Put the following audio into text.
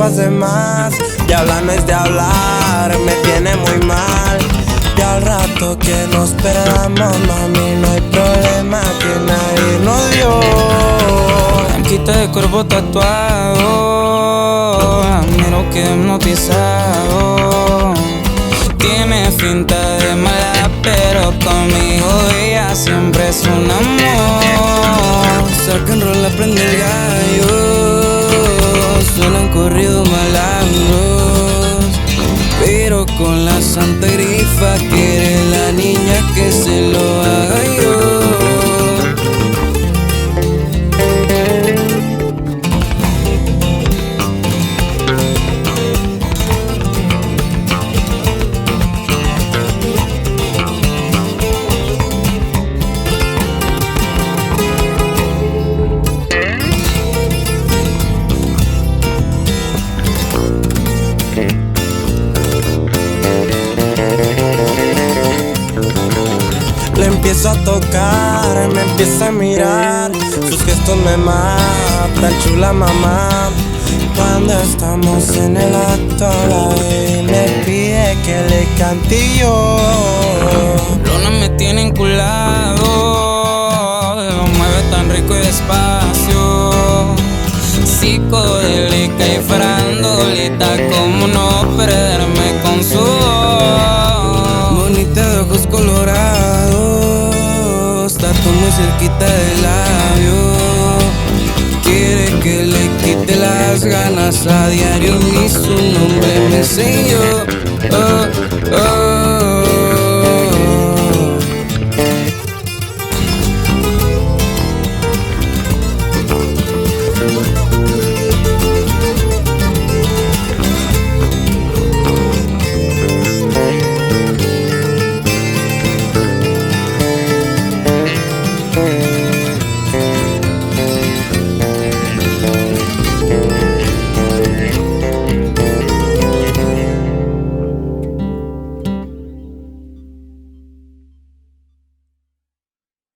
copas de más. De hablar no es de hablar, me tiene muy mal. Y al rato que nos perdamos, mami, no hay problema que nadie nos dio. Blanquita de cuerpo tatuado, la miro que hipnotizado. Tiene finta de mala, pero conmigo ella siempre es un amor. Saca en rola, prende el gallo, suenan corridos malandros, pero con la santa grifa quiere la niña que se lo haga yo. Le empiezo a tocar, me empieza a mirar, sus gestos me matan, chula mamá. Cuando estamos en el acto, la baby me pide que le cante yo. Luna me tiene enculado, lo mueve tan rico y despacio. Psicodélica y farandulita, como no perderme con su voz. Bonita de ojos colorados, tatu muy cerquita del labio. Quiere que le quite las ganas a diario, ni su nombre me enseñó. Oh, oh.